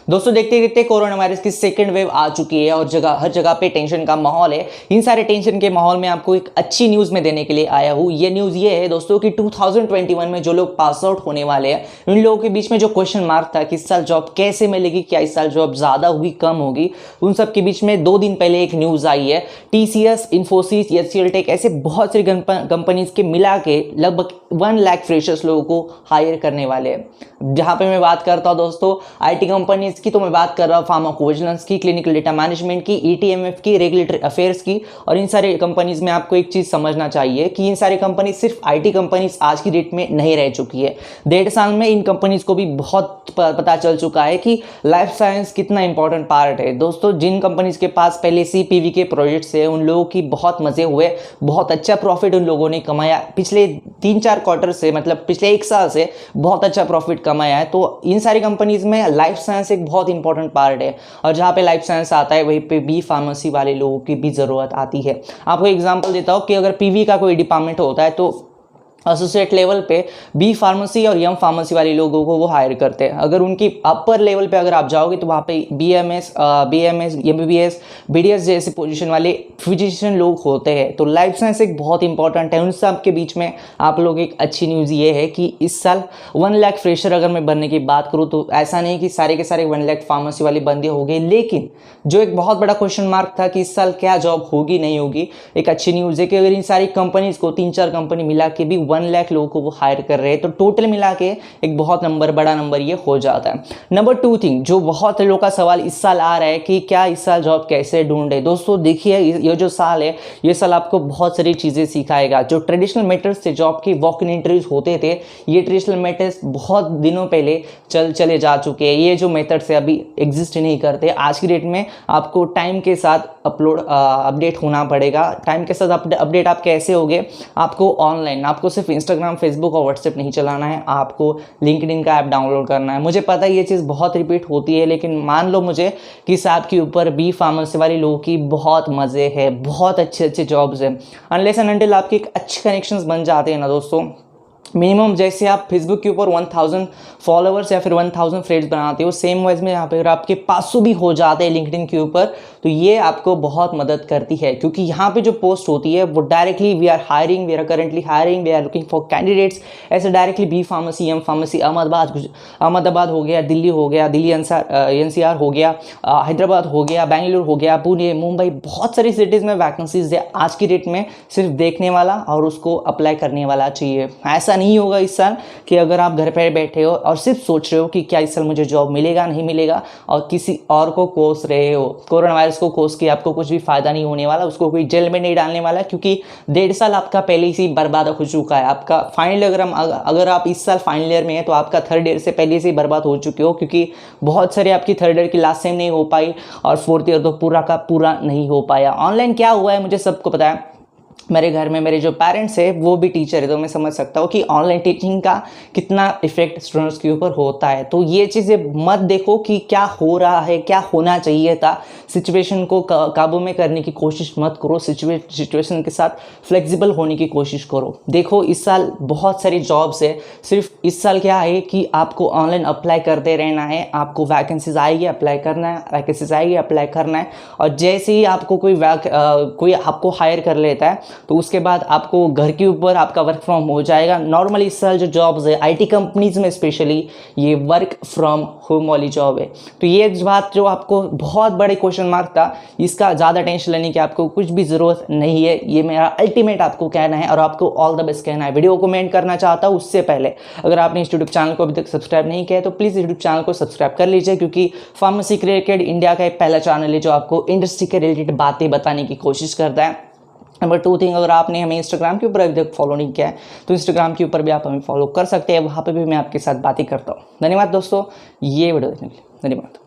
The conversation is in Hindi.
दोस्तों देखते देखते कोरोना वायरस की सेकंड वेव आ चुकी है और हर जगह पे टेंशन का माहौल है। इन सारे टेंशन के माहौल में आपको एक अच्छी न्यूज़ में देने के लिए आया हूँ। ये न्यूज़ ये है दोस्तों कि 2021 में जो लोग पास आउट होने वाले हैं, उन लोगों के बीच में जो क्वेश्चन मार्क था कि इस साल जॉब कैसे मिलेगी, क्या इस साल जॉब ज़्यादा होगी कम होगी, उन सब के बीच में 2 दिन पहले एक न्यूज़ आई है। TCS, इन्फोसिस, HCL टेक ऐसे बहुत सारी कंपनीज के मिला के लगभग 1 लाख फ्रेशर्स लोगों को हायर करने वाले हैं। जहाँ पे मैं बात करता हूँ दोस्तों IT कंपनीज की, तो मैं बात कर रहा हूँ फार्माकोविजिलेंस की, क्लिनिकल डेटा मैनेजमेंट की, ETMF की, रेगुलेटरी अफेयर्स की। और इन सारे कंपनीज में आपको एक चीज़ समझना चाहिए कि इन सारी कंपनी सिर्फ IT कंपनीज आज की डेट में नहीं रह चुकी है। 1.5 साल में इन कंपनीज को भी बहुत पता चल चुका है कि लाइफ साइंस कितना इंपॉर्टेंट पार्ट है। दोस्तों जिन कंपनीज के पास पहले से PV के प्रोजेक्ट्स है, उन लोगों की बहुत मजे हुए, बहुत अच्छा प्रॉफिट उन लोगों ने कमाया पिछले 3-4 क्वार्टर से, मतलब पिछले 1 साल से बहुत अच्छा प्रॉफिट कमाया है। तो इन सारी कंपनीज में लाइफ साइंस एक बहुत इंपॉर्टेंट पार्ट है और जहाँ पे लाइफ साइंस आता है वहीं पे बी फार्मेसी वाले लोगों की भी ज़रूरत आती है। आपको एग्जांपल देता हूँ कि अगर PV का कोई डिपार्टमेंट होता है तो एसोसिएट लेवल पे बी फार्मेसी और एम फार्मेसी वाले लोगों को वो हायर करते हैं। अगर उनकी अपर लेवल पे अगर आप जाओगे तो वहाँ पे BMS, MBBS, BDS जैसे पोजीशन वाले फिजिशियन लोग होते हैं। तो लाइफ साइंस एक बहुत इंपॉर्टेंट है। उन सब के बीच में आप लोग एक अच्छी न्यूज़ ये है कि इस साल 1 लाख फ्रेशर अगर मैं बनने की बात करूँ तो ऐसा नहीं कि सारे के सारे 1 लाख फार्मेसी वाले बंदे हो गए, लेकिन जो एक बहुत बड़ा क्वेश्चन मार्क था कि इस साल क्या जॉब होगी नहीं होगी, एक अच्छी न्यूज़ है कि अगर इन सारी कंपनीज को 3-4 कंपनी मिला के भी 1 लाख लोगों को वो हायर कर रहे हैं तो टोटल मिला के एक बहुत बड़ा नंबर ये हो जाता है। नंबर 2 थिंग जो बहुत लोगों का सवाल इस साल आ रहा है कि क्या इस साल जॉब कैसे ढूंढे। दोस्तों देखिए ये जो साल है, ये साल आपको बहुत सारी चीज़ें सिखाएगा। जो ट्रेडिशनल मेथड्स थे जॉब की वॉक इन इंटरव्यूज होते थे, ये ट्रेडिशनल मेथड्स बहुत दिनों पहले चले जा चुके हैं। ये जो मेथड्स है अभी एग्जिस्ट नहीं करते। आज की डेट में आपको टाइम के साथ अपडेट होना पड़ेगा। टाइम के साथ अपडेट आप कैसे होगे, आपको ऑनलाइन, आपको सिर्फ इंस्टाग्राम, फेसबुक और व्हाट्सएप नहीं चलाना है, आपको लिंक्डइन का ऐप डाउनलोड करना है। मुझे पता है ये चीज़ बहुत रिपीट होती है, लेकिन मान लो मुझे कि इस ऐप के ऊपर बी फार्मेसी वाले लोगों की बहुत मज़े है, बहुत अच्छे जॉब्स हैं। अनलेस एंड अनटिल आपके एक अच्छे कनेक्शंस बन जाते हैं ना दोस्तों, मिनिमम जैसे आप फेसबुक के ऊपर 1000 फॉलोअर्स या फिर 1000 फ्रेंड्स बनाते हो, सेम वाइज में यहाँ पे अगर आपके 500 भी हो जाते हैं लिंक्डइन के ऊपर, तो ये आपको बहुत मदद करती है। क्योंकि यहाँ पे जो पोस्ट होती है वो directly we are hiring, we are currently hiring, we are looking for candidates, ऐसे directly B pharmacy, M pharmacy, Ahmedabad हो गया, दिल्ली हो गया, दिल्ली NCR हो गया, हैदराबाद हो गया, बेंगलुरु हो गया, पुणे, मुंबई, बहुत सारी सिटीज़ में वैकेंसीज है। आज की डेट में सिर्फ देखने वाला और उसको अप्लाई करने वाला चाहिए। ऐसा नहीं होगा इस साल कि अगर आप घर पर बैठे हो और सिर्फ सोच रहे हो कि क्या इस साल मुझे जॉब मिलेगा नहीं मिलेगा और किसी और को कोस रहे हो। कोरोना वायरस को कोस के आपको कुछ भी फायदा नहीं होने वाला, उसको कोई जेल में नहीं डालने वाला, क्योंकि 1.5 साल आपका पहले से ही बर्बाद हो चुका है। आपका फाइनल अगर आप इस साल फाइनल ईयर में है तो आपका 3rd ईयर से पहले से ही बर्बाद हो चुके हो, क्योंकि बहुत सारे आपकी 3rd ईयर की लास्ट सेम नहीं हो पाई और 4th ईयर तो पूरा का पूरा नहीं हो पाया। ऑनलाइन क्या हुआ है मुझे सबको पता है। मेरे घर में मेरे जो पेरेंट्स है वो भी टीचर है, तो मैं समझ सकता हूँ कि ऑनलाइन टीचिंग का कितना इफेक्ट स्टूडेंट्स के ऊपर होता है। तो ये चीज़ें मत देखो कि क्या हो रहा है, क्या होना चाहिए था, सिचुएशन को काबू में करने की कोशिश मत करो, सिचुएशन के साथ फ्लेक्सिबल होने की कोशिश करो। देखो इस साल बहुत सारी जॉब्स है, सिर्फ इस साल क्या है कि आपको ऑनलाइन अप्लाई करते रहना है। आपको वैकेंसीज आएगी अप्लाई करना है, वैकेंसीज आएगी अप्लाई करना है, और जैसे ही आपको कोई आपको हायर कर लेता है तो उसके बाद आपको घर के ऊपर आपका वर्क फ्रॉम हो जाएगा। नॉर्मली इस साल जो जॉब्स है IT कंपनीज में स्पेशली ये वर्क फ्रॉम होम वाली जॉब है। तो ये बात जो आपको बहुत बड़े क्वेश्चन मार्क था, इसका ज़्यादा टेंशन लेने की आपको कुछ भी ज़रूरत नहीं है। ये मेरा अल्टीमेट आपको कहना है और आपको ऑल द बेस्ट कहना है। वीडियो को कमेंट करना चाहता हूँ उससे पहले अगर आपने इस यूट्यूब चैनल को अभी तक सब्सक्राइब नहीं किया है तो प्लीज़ यूट्यूब चैनल को सब्सक्राइब कर लीजिए, क्योंकि फार्मेसी क्रिएटेड इंडिया का एक पहला चैनल है जो आपको इंडस्ट्री के रिलेटेड बातें बताने की कोशिश करता है। नंबर 2 थिंग, अगर आपने हमें इंस्टाग्राम के ऊपर अभी तक फॉलो नहीं किया है तो इंस्टाग्राम के ऊपर भी आप हमें फॉलो कर सकते हैं, वहाँ पे भी मैं आपके साथ बातें करता हूँ। धन्यवाद दोस्तों ये वीडियो देखने के लिए, धन्यवाद।